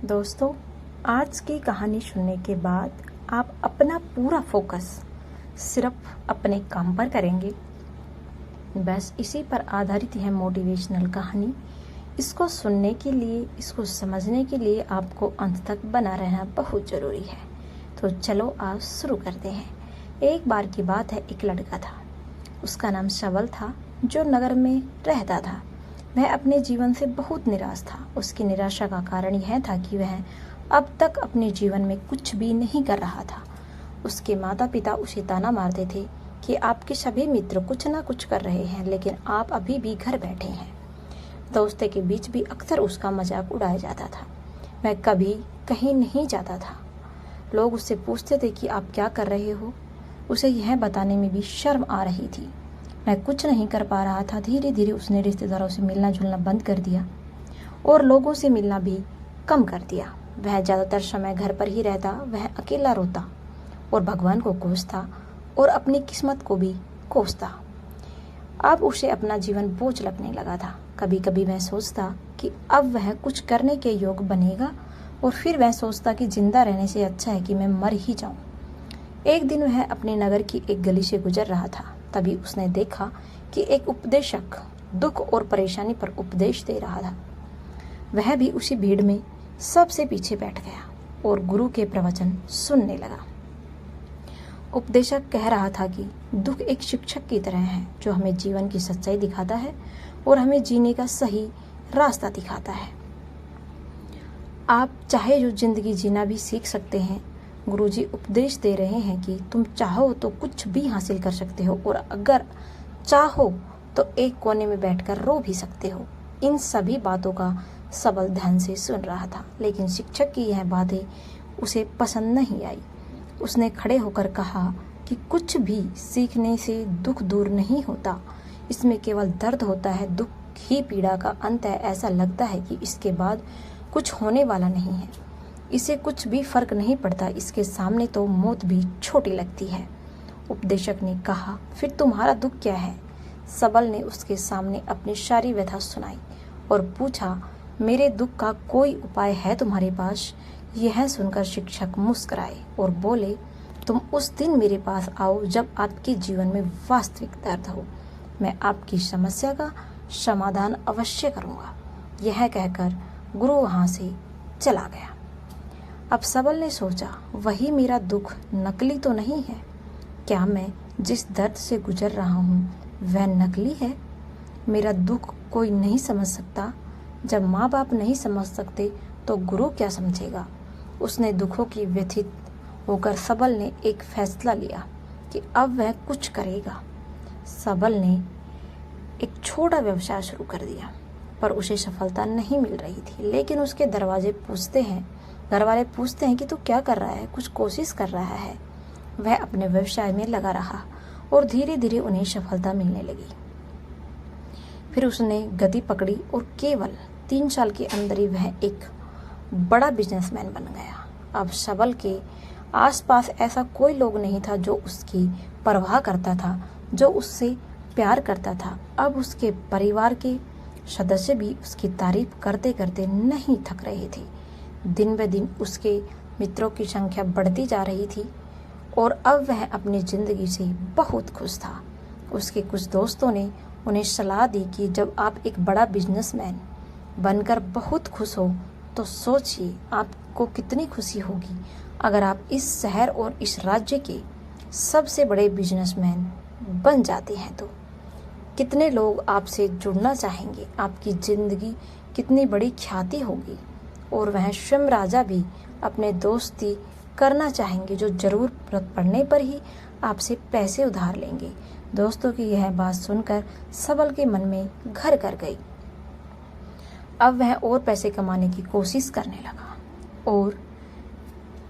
दोस्तों, आज की कहानी सुनने के बाद आप अपना पूरा फोकस सिर्फ अपने काम पर करेंगे। बस इसी पर आधारित है मोटिवेशनल कहानी। इसको सुनने के लिए, इसको समझने के लिए आपको अंत तक बना रहना बहुत ज़रूरी है। तो चलो आज शुरू करते हैं। एक बार की बात है, एक लड़का था। उसका नाम शवल था, जो नगर में रहता था। वह अपने जीवन से बहुत निराश था। उसकी निराशा का कारण यह था कि वह अब तक अपने जीवन में कुछ भी नहीं कर रहा था। उसके माता पिता उसे ताना मारते थे कि आपके सभी मित्र कुछ ना कुछ कर रहे हैं, लेकिन आप अभी भी घर बैठे हैं। दोस्तों के बीच भी अक्सर उसका मजाक उड़ाया जाता था। वह कभी कहीं नहीं जाता था। लोग उससे पूछते थे कि आप क्या कर रहे हो। उसे यह बताने में भी शर्म आ रही थी। मैं कुछ नहीं कर पा रहा था। धीरे धीरे उसने रिश्तेदारों से मिलना जुलना बंद कर दिया और लोगों से मिलना भी कम कर दिया। वह ज़्यादातर समय घर पर ही रहता। वह अकेला रोता और भगवान को कोसता और अपनी किस्मत को भी कोसता। अब उसे अपना जीवन बोझ लगने लगा था। कभी कभी वह सोचता कि अब वह कुछ करने के योग्य बनेगा, और फिर वह सोचता कि जिंदा रहने से अच्छा है कि मैं मर ही जाऊं। एक दिन वह अपने नगर की एक गली से गुजर रहा था। तभी उसने देखा कि एक उपदेशक दुख और परेशानी पर उपदेश दे रहा था। वह भी उसी भीड़ में सबसे पीछे बैठ गया और गुरु के प्रवचन सुनने लगा। उपदेशक कह रहा था कि दुख एक शिक्षक की तरह है, जो हमें जीवन की सच्चाई दिखाता है और हमें जीने का सही रास्ता दिखाता है। आप चाहे जो जिंदगी जीना भी सीख सकते हैं। गुरुजी उपदेश दे रहे हैं कि तुम चाहो तो कुछ भी हासिल कर सकते हो, और अगर चाहो तो एक कोने में बैठकर रो भी सकते हो। इन सभी बातों का सबल ध्यान से सुन रहा था, लेकिन शिक्षक की यह बातें उसे पसंद नहीं आई। उसने खड़े होकर कहा कि कुछ भी सीखने से दुख दूर नहीं होता, इसमें केवल दर्द होता है। दुख ही पीड़ा का अंत है। ऐसा लगता है कि इसके बाद कुछ होने वाला नहीं है। इसे कुछ भी फर्क नहीं पड़ता। इसके सामने तो मौत भी छोटी लगती है। उपदेशक ने कहा, फिर तुम्हारा दुख क्या है? सबल ने उसके सामने अपनी सारी व्यथा सुनाई और पूछा, मेरे दुख का कोई उपाय है तुम्हारे पास? यह सुनकर शिक्षक मुस्कुराए और बोले, तुम उस दिन मेरे पास आओ जब आपके जीवन में वास्तविक दर्द हो। मैं आपकी समस्या का समाधान अवश्य करूंगा। यह कहकर गुरु वहां से चला गया। अब सबल ने सोचा, वही मेरा दुख नकली तो नहीं है? क्या मैं जिस दर्द से गुजर रहा हूँ वह नकली है? मेरा दुख कोई नहीं समझ सकता। जब माँ बाप नहीं समझ सकते तो गुरु क्या समझेगा? उसने दुखों की व्यथित होकर सबल ने एक फैसला लिया कि अब वह कुछ करेगा। सबल ने एक छोटा व्यवसाय शुरू कर दिया, पर उसे सफलता नहीं मिल रही थी। लेकिन उसके घर वाले पूछते हैं कि तू क्या कर रहा है? कुछ कोशिश कर रहा है। वह अपने व्यवसाय में लगा रहा और धीरे धीरे उन्हें सफलता मिलने लगी। फिर उसने गति पकड़ी और केवल 3 साल के अंदर ही वह एक बड़ा बिजनेसमैन बन गया। अब सबल के आसपास ऐसा कोई लोग नहीं था जो उसकी परवाह करता था, जो उससे प्यार करता था। अब उसके परिवार के सदस्य भी उसकी तारीफ करते करते नहीं थक रहे थे। दिन ब दिन उसके मित्रों की संख्या बढ़ती जा रही थी और अब वह अपनी जिंदगी से बहुत खुश था। उसके कुछ दोस्तों ने उन्हें सलाह दी कि जब आप एक बड़ा बिजनेसमैन बनकर बहुत खुश हो तो सोचिए आपको कितनी खुशी होगी अगर आप इस शहर और इस राज्य के सबसे बड़े बिजनेसमैन बन जाते हैं। तो कितने लोग आपसे जुड़ना चाहेंगे, आपकी ज़िंदगी कितनी बड़ी ख्याति होगी, और वह स्वयं राजा भी अपने दोस्ती करना चाहेंगे, जो ज़रूरत पड़ने पर ही आपसे पैसे उधार लेंगे। दोस्तों की यह बात सुनकर सबल के मन में घर कर गई। अब वह और पैसे कमाने की कोशिश करने लगा और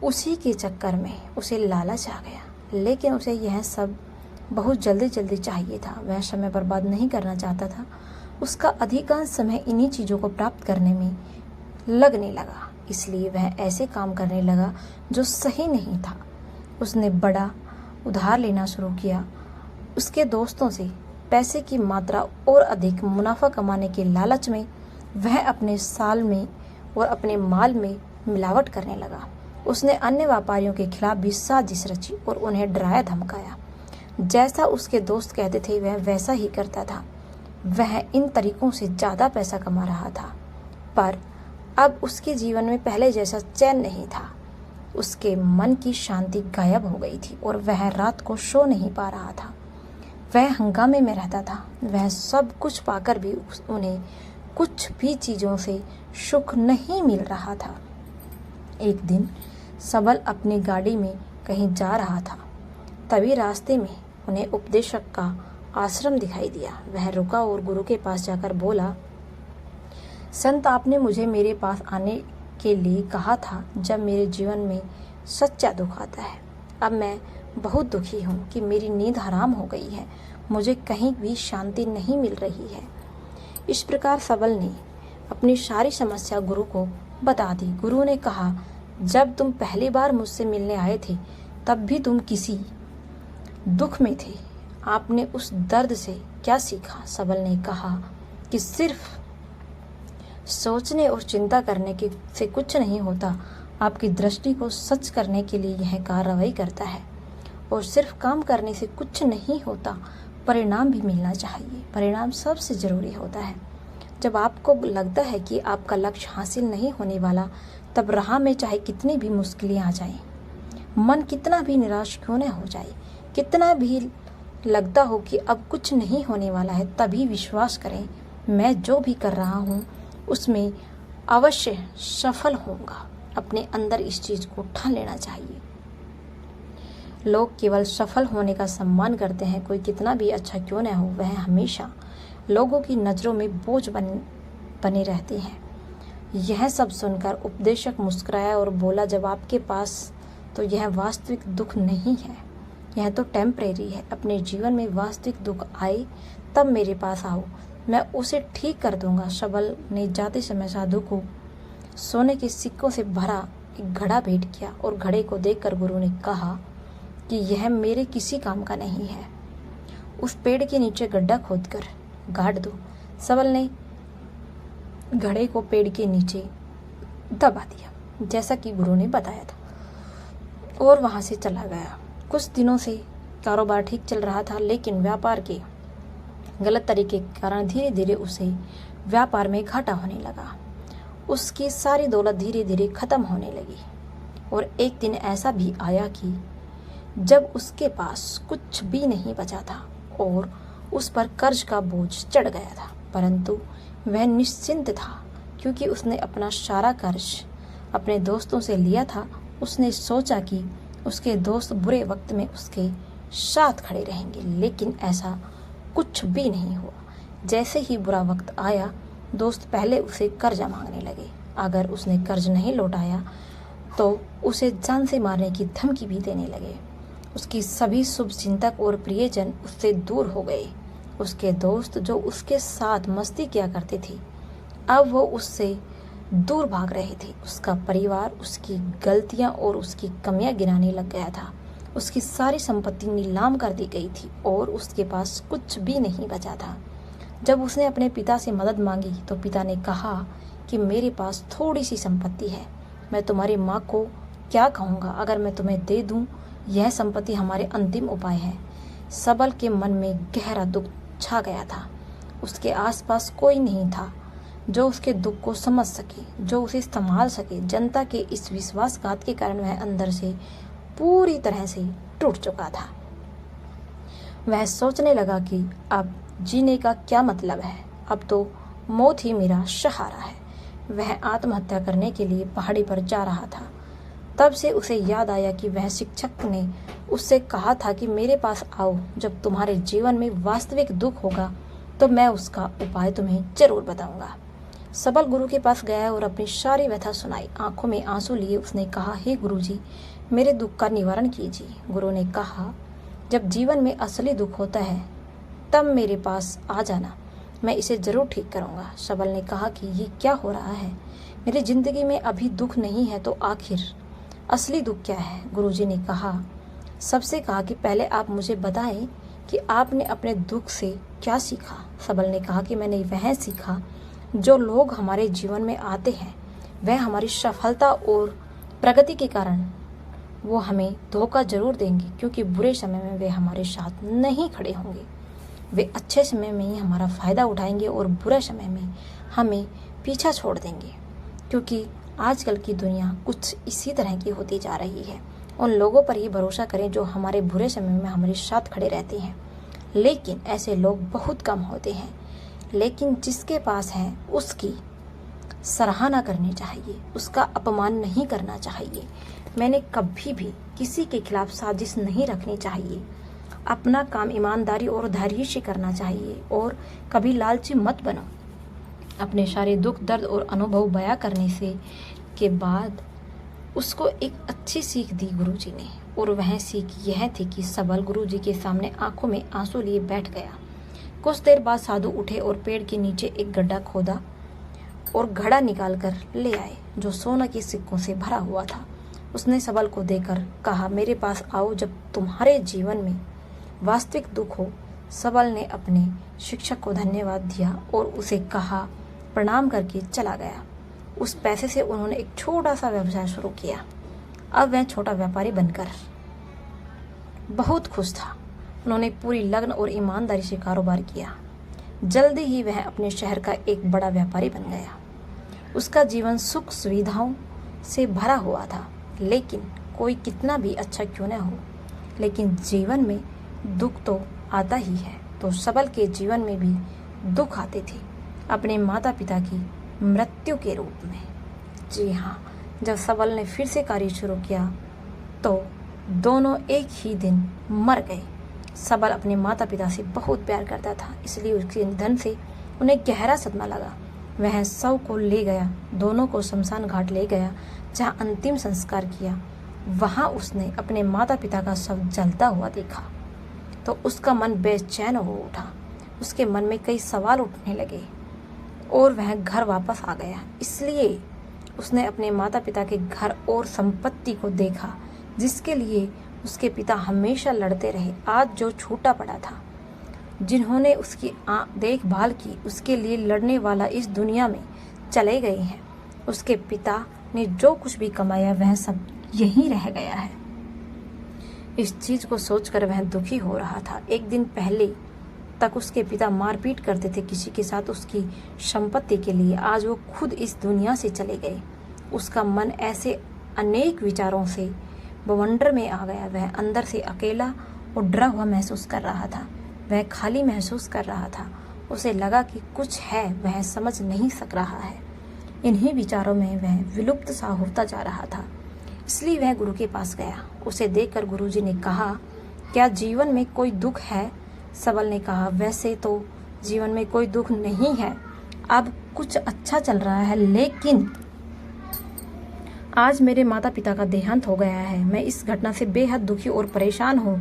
उसी के चक्कर में उसे लालच आ गया। लेकिन उसे यह सब बहुत जल्दी चाहिए था। वह समय बर्बाद नहीं करना चाहता था। उसका अधिकांश समय इन्हीं चीज़ों को प्राप्त करने में लगने लगा। इसलिए वह ऐसे काम करने लगा जो सही नहीं था। उसने बड़ा उधार लेना शुरू किया। उसके दोस्तों से पैसे की मात्रा और अधिक मुनाफा कमाने के लालच में वह अपने साल में और अपने माल में मिलावट करने लगा। उसने अन्य व्यापारियों के खिलाफ भी साजिश रची और उन्हें डराया धमकाया। जैसा उसके दोस्त कहते थे वह वैसा ही करता था। वह इन तरीकों से ज़्यादा पैसा कमा रहा था, पर अब उसके जीवन में पहले जैसा चैन नहीं था। उसके मन की शांति गायब हो गई थी और वह रात को सो नहीं पा रहा था। वह हंगामे में रहता था। वह सब कुछ पाकर भी उन्हें कुछ भी चीज़ों से सुख नहीं मिल रहा था। एक दिन सबल अपनी गाड़ी में कहीं जा रहा था। तभी रास्ते में उन्हें उपदेशक का आश्रम दिखाई दिया। वह रुका और गुरु के पास जाकर बोला, संत, आपने मुझे मेरे पास आने के लिए कहा था जब मेरे जीवन में सच्चा दुख आता है। अब मैं बहुत दुखी हूँ कि मेरी नींद हराम हो गई है। मुझे कहीं भी शांति नहीं मिल रही है। इस प्रकार सबल ने अपनी सारी समस्या गुरु को बता दी। गुरु ने कहा, जब तुम पहली बार मुझसे मिलने आए थे तब भी तुम किसी दुख में थे। आपने उस दर्द से क्या सीखा? सबल ने कहा कि सिर्फ सोचने और चिंता करने के से कुछ नहीं होता। आपकी दृष्टि को सच करने के लिए यह कार्रवाई करता है। और सिर्फ काम करने से कुछ नहीं होता, परिणाम भी मिलना चाहिए। परिणाम सबसे ज़रूरी होता है। जब आपको लगता है कि आपका लक्ष्य हासिल नहीं होने वाला, तब राह में चाहे कितनी भी मुश्किलें आ जाएं, मन कितना भी निराश क्यों न हो जाए, कितना भी लगता हो कि अब कुछ नहीं होने वाला है, तभी विश्वास करें, मैं जो भी कर रहा हूँ उसमें अवश्य सफल होऊंगा। अपने अंदर इस चीज़ को ठान लेना चाहिए। लोग केवल सफल होने का सम्मान करते हैं। कोई कितना भी अच्छा क्यों न हो, वह हमेशा लोगों की नज़रों में बोझ बने रहते हैं। यह सब सुनकर उपदेशक मुस्कुराया और बोला, जब आपके पास तो यह वास्तविक दुख नहीं है, यह तो टेम्परेरी है। अपने जीवन में वास्तविक दुख आए तब मेरे पास आओ, मैं उसे ठीक कर दूंगा। सबल ने जाते समय साधु को सोने के सिक्कों से भरा एक घड़ा भेंट किया और घड़े को देखकर गुरु ने कहा कि यह मेरे किसी काम का नहीं है। उस पेड़ के नीचे गड्ढा खोदकर गाड़ दो। सबल ने घड़े को पेड़ के नीचे दबा दिया, जैसा कि गुरु ने बताया था, और वहां से चला गया। कुछ दिनों से कारोबार ठीक चल रहा था, लेकिन व्यापार के गलत तरीके के कारण धीरे धीरे उसे व्यापार में घाटा होने लगा। उसकी सारी दौलत धीरे धीरे खत्म होने लगी। और एक दिन ऐसा भी आया कि जब उसके पास कुछ भी नहीं बचा था और उस पर कर्ज का बोझ चढ़ गया था, परंतु वह निश्चिंत था क्योंकि उसने अपना सारा कर्ज अपने दोस्तों से लिया था। उसने सोचा कि उसके दोस्त बुरे वक्त में उसके साथ खड़े रहेंगे, लेकिन ऐसा कुछ भी नहीं हुआ। जैसे ही बुरा वक्त आया, दोस्त पहले उसे कर्जा मांगने लगे। अगर उसने कर्ज नहीं लौटाया तो उसे जान से मारने की धमकी भी देने लगे। उसकी सभी शुभचिंतक और प्रियजन उससे दूर हो गए। उसके दोस्त जो उसके साथ मस्ती किया करते थे, अब वो उससे दूर भाग रहे थे। उसका परिवार उसकी गलतियां और उसकी कमियां गिनाने लग गया था। उसकी सारी संपत्ति नीलाम कर दी गई थी और उसके पास कुछ भी नहीं बचा था। जब उसने अपने पिता से मदद मांगी तो पिता ने कहा कि मेरे पास थोड़ी सी संपत्ति है, मैं तुम्हारी माँ को क्या कहूँगा अगर मैं तुम्हें दे दूँ। यह संपत्ति हमारे अंतिम उपाय है। सबल के मन में गहरा दुख छा गया था। उसके आसपास कोई नहीं था जो उसके दुख को समझ सके, जो उसे संभाल सके। जनता के इस विश्वासघात के कारण वह अंदर से पूरी तरह से टूट चुका था। वह सोचने लगा कि अब जीने का क्या मतलब है, अब तो मौत ही मेरा सहारा है। वह आत्महत्या करने के लिए पहाड़ी पर जा रहा था। तब से उसे याद आया कि वह शिक्षक ने उससे कहा था कि मेरे पास आओ, जब तुम्हारे जीवन में वास्तविक दुख होगा तो मैं उसका उपाय तुम्हें जरूर बताऊंगा। सबल गुरु के पास गया और अपनी सारी व्यथा सुनाई। आंखों में आंसू लिए उसने कहा, हे गुरुजी, मेरे दुख का निवारण कीजिए। गुरु ने कहा, जब जीवन में असली दुख होता है तब मेरे पास आ जाना, मैं इसे जरूर ठीक करूंगा। सबल ने कहा कि ये क्या हो रहा है, मेरी जिंदगी में अभी दुख नहीं है तो आखिर असली दुख क्या है। गुरुजी ने कहा, सबसे कहा कि पहले आप मुझे बताएं कि आपने अपने दुख से क्या सीखा। सबल ने कहा कि मैंने वह सीखा जो लोग हमारे जीवन में आते हैं, वह हमारी सफलता और प्रगति के कारण वो हमें धोखा जरूर देंगे, क्योंकि बुरे समय में वे हमारे साथ नहीं खड़े होंगे। वे अच्छे समय में ही हमारा फ़ायदा उठाएंगे और बुरे समय में हमें पीछा छोड़ देंगे, क्योंकि आजकल की दुनिया कुछ इसी तरह की होती जा रही है। उन लोगों पर ही भरोसा करें जो हमारे बुरे समय में हमारे साथ खड़े रहते हैं, लेकिन ऐसे लोग बहुत कम होते हैं। लेकिन जिसके पास है उसकी सराहना करनी चाहिए, उसका अपमान नहीं करना चाहिए। मैंने कभी भी किसी के खिलाफ साजिश नहीं रखनी चाहिए। अपना काम ईमानदारी और धैर्य से करना चाहिए और कभी लालची मत बनो। अपने सारे दुख दर्द और अनुभव बयां करने से के बाद उसको एक अच्छी सीख दी गुरुजी ने, और वह सीख यह थी कि सबल गुरुजी के सामने आंखों में आंसू लिए बैठ गया। कुछ देर बाद साधु उठे और पेड़ के नीचे एक गड्ढा खोदा और घड़ा निकाल कर ले आए जो सोना के सिक्कों से भरा हुआ था। उसने सबल को देकर कहा, मेरे पास आओ जब तुम्हारे जीवन में वास्तविक दुख हो। सबल ने अपने शिक्षक को धन्यवाद दिया और उसे कहा, प्रणाम करके चला गया। उस पैसे से उन्होंने एक छोटा सा व्यवसाय शुरू किया। अब वह छोटा व्यापारी बनकर बहुत खुश था। उन्होंने पूरी लगन और ईमानदारी से कारोबार किया। जल्दी ही वह अपने शहर का एक बड़ा व्यापारी बन गया। उसका जीवन सुख सुविधाओं से भरा हुआ था, लेकिन कोई कितना भी अच्छा क्यों न हो, लेकिन जीवन में दुख तो आता ही है। तो सबल के जीवन में भी दुख आते थे, अपने माता पिता की मृत्यु के रूप में। जी हाँ, जब सबल ने फिर से कार्य शुरू किया तो दोनों एक ही दिन मर गए। सबल अपने माता पिता से बहुत प्यार करता था, इसलिए उसके निधन से उन्हें गहरा सदमा लगा। वह शव को ले गया, दोनों को शमशान घाट ले गया जहाँ अंतिम संस्कार किया। वहाँ उसने अपने माता पिता का शव जलता हुआ देखा तो उसका मन बेचैन हो उठा। उसके मन में कई सवाल उठने लगे और वह घर वापस आ गया। इसलिए उसने अपने माता पिता के घर और संपत्ति को देखा जिसके लिए उसके पिता हमेशा लड़ते रहे। आज जो छूटा पड़ा था, जिन्होंने उसकी देखभाल की, उसके लिए लड़ने वाला इस दुनिया में चले गए हैं। उसके पिता ने जो कुछ भी कमाया वह सब यहीं रह गया है। इस चीज को सोचकर वह दुखी हो रहा था। एक दिन पहले तक उसके पिता मारपीट करते थे किसी के साथ उसकी संपत्ति के लिए। आज वो खुद इस दुनिया से चले गए। उसका मन ऐसे अनेक विचारों से बवंडर में आ गया। वह अंदर से अकेला और डरा हुआ महसूस कर रहा था। वह खाली महसूस कर रहा था। उसे लगा कि कुछ है, वह समझ नहीं सक रहा है। इन्हीं विचारों में वह विलुप्त सा होता जा रहा था। इसलिए वह गुरु के पास गया। उसे देखकर गुरुजी ने कहा, क्या जीवन में कोई दुख है? सबल ने कहा, वैसे तो जीवन में कोई दुख नहीं है, अब कुछ अच्छा चल रहा है, लेकिन आज मेरे माता पिता का देहांत हो गया है। मैं इस घटना से बेहद दुखी और परेशान हूँ।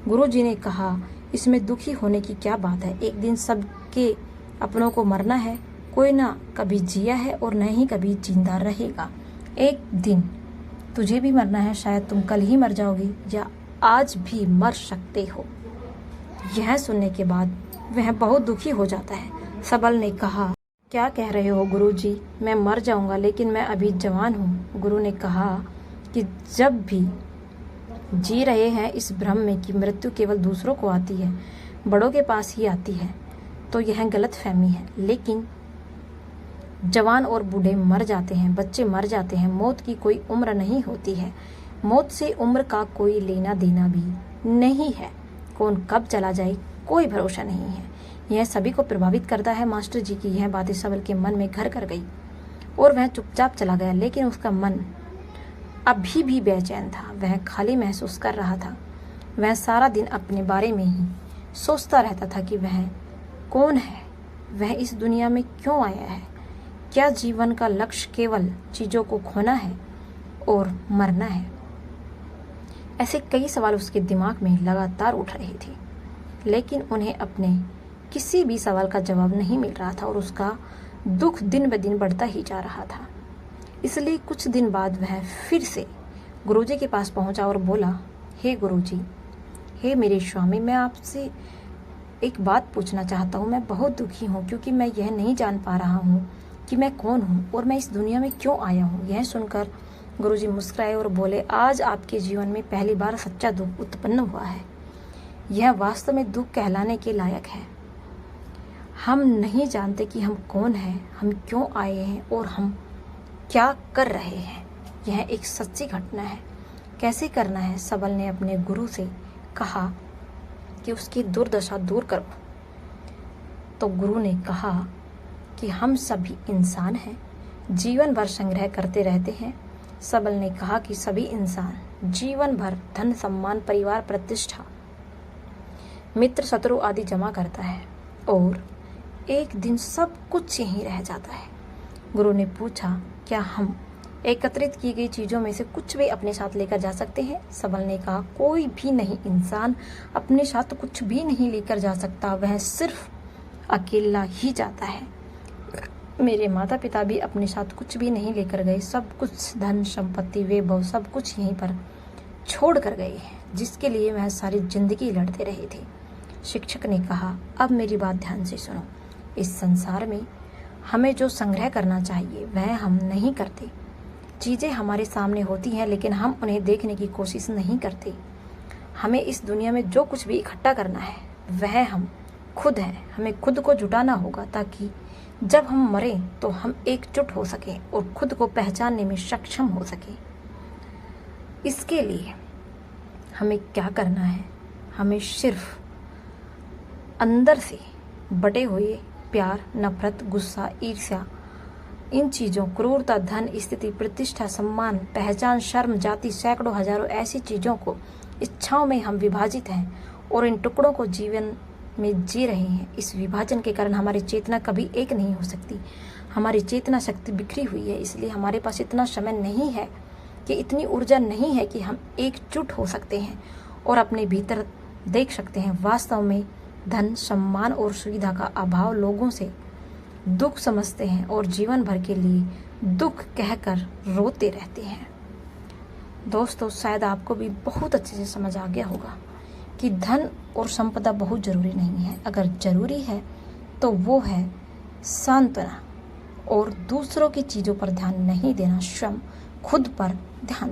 गुरुजी ने कहा, इसमें दुखी होने की क्या बात है? एक दिन सबके अपनों को मरना है। कोई ना कभी जिया है और न ही कभी जिंदा रहेगा। एक दिन तुझे भी मरना है। शायद तुम कल ही मर जाओगी या आज भी मर सकते हो। यह सुनने के बाद वह बहुत दुखी हो जाता है। सबल ने कहा, क्या कह रहे हो गुरुजी? मैं मर जाऊंगा, लेकिन मैं अभी जवान हूँ। गुरु ने कहा कि जब भी जी रहे हैं इस भ्रम में कि मृत्यु केवल दूसरों को आती है, बड़ों के पास ही आती है, तो यह गलत फहमी है। लेकिन जवान और बूढ़े मर जाते हैं, बच्चे मर जाते हैं। मौत की कोई उम्र नहीं होती है। मौत से उम्र का कोई लेना देना भी नहीं है। कौन कब चला जाए कोई भरोसा नहीं है। यह सभी को प्रभावित करता है। मास्टर जी की यह बातें सबल के मन में घर कर गई और वह चुपचाप चला गया। लेकिन उसका मन अभी भी बेचैन था। वह खाली महसूस कर रहा था। वह सारा दिन अपने बारे में ही सोचता रहता था कि वह कौन है, वह इस दुनिया में क्यों आया है। क्या जीवन का लक्ष्य केवल चीज़ों को खोना है और मरना है? ऐसे कई सवाल उसके दिमाग में लगातार उठ रहे थे, लेकिन उन्हें अपने किसी भी सवाल का जवाब नहीं मिल रहा था और उसका दुख दिन ब दिन बढ़ता ही जा रहा था। इसलिए कुछ दिन बाद वह फिर से गुरुजी के पास पहुंचा और बोला, हे गुरुजी, हे मेरे स्वामी, मैं आपसे एक बात पूछना चाहता हूँ। मैं बहुत दुखी हूँ क्योंकि मैं यह नहीं जान पा रहा हूँ कि मैं कौन हूँ और मैं इस दुनिया में क्यों आया हूँ। यह सुनकर गुरुजी मुस्कुराए और बोले, आज आपके जीवन में पहली बार सच्चा दुख उत्पन्न हुआ है। यह वास्तव में दुख कहलाने के लायक है। हम नहीं जानते कि हम कौन हैं, हम क्यों आए हैं और हम क्या कर रहे हैं। यह एक सच्ची घटना है। कैसे करना है? सबल ने अपने गुरु से कहा कि उसकी दुर्दशा दूर करो। तो गुरु ने कहा कि हम सभी इंसान हैं, जीवन भर संग्रह करते रहते हैं। सबल ने कहा कि सभी इंसान जीवन भर धन, सम्मान, परिवार, प्रतिष्ठा, मित्र, शत्रु आदि जमा करता है और एक दिन सब कुछ यहीं रह जाता है। गुरु ने पूछा, क्या हम एकत्रित की गई चीजों में से कुछ भी अपने साथ लेकर जा सकते हैं? सबल ने कहा, कोई भी नहीं। इंसान अपने साथ कुछ भी नहीं लेकर जा सकता, वह सिर्फ अकेला ही जाता है। मेरे माता पिता भी अपने साथ कुछ भी नहीं लेकर गए। सब कुछ, धन, संपत्ति, वैभव, सब कुछ यहीं पर छोड़ कर गए हैं, जिसके लिए वह सारी जिंदगी लड़ते रहे थे। शिक्षक ने कहा, अब मेरी बात ध्यान से सुनो। इस संसार में हमें जो संग्रह करना चाहिए वह हम नहीं करते। चीज़ें हमारे सामने होती हैं लेकिन हम उन्हें देखने की कोशिश नहीं करते। हमें इस दुनिया में जो कुछ भी इकट्ठा करना है वह हम खुद हैं। हमें खुद को जुटाना होगा ताकि जब हम मरें तो हम एकजुट हो सकें और खुद को पहचानने में सक्षम हो सकें। इसके लिए हमें क्या करना है? हमें सिर्फ अंदर से बटे हुए प्यार, नफरत, गुस्सा, ईर्ष्या, इन चीज़ों, क्रूरता, धन, स्थिति, प्रतिष्ठा, सम्मान, पहचान, शर्म, जाति, सैकड़ों हजारों ऐसी चीज़ों को इच्छाओं में हम विभाजित हैं और इन टुकड़ों को जीवन में जी रहे हैं। इस विभाजन के कारण हमारी चेतना कभी एक नहीं हो सकती। हमारी चेतना शक्ति बिखरी हुई है, इसलिए हमारे पास इतना समय नहीं है कि इतनी ऊर्जा नहीं है कि हम एकजुट हो सकते हैं और अपने भीतर देख सकते हैं। वास्तव में धन, सम्मान और सुविधा का अभाव लोगों से दुख समझते हैं और जीवन भर के लिए दुख कहकर रोते रहते हैं। दोस्तों, शायद आपको भी बहुत अच्छे से समझ आ गया होगा कि धन और संपदा बहुत ज़रूरी नहीं है। अगर ज़रूरी है तो वो है सांत्वना और दूसरों की चीज़ों पर ध्यान नहीं देना, स्वयं खुद पर ध्यान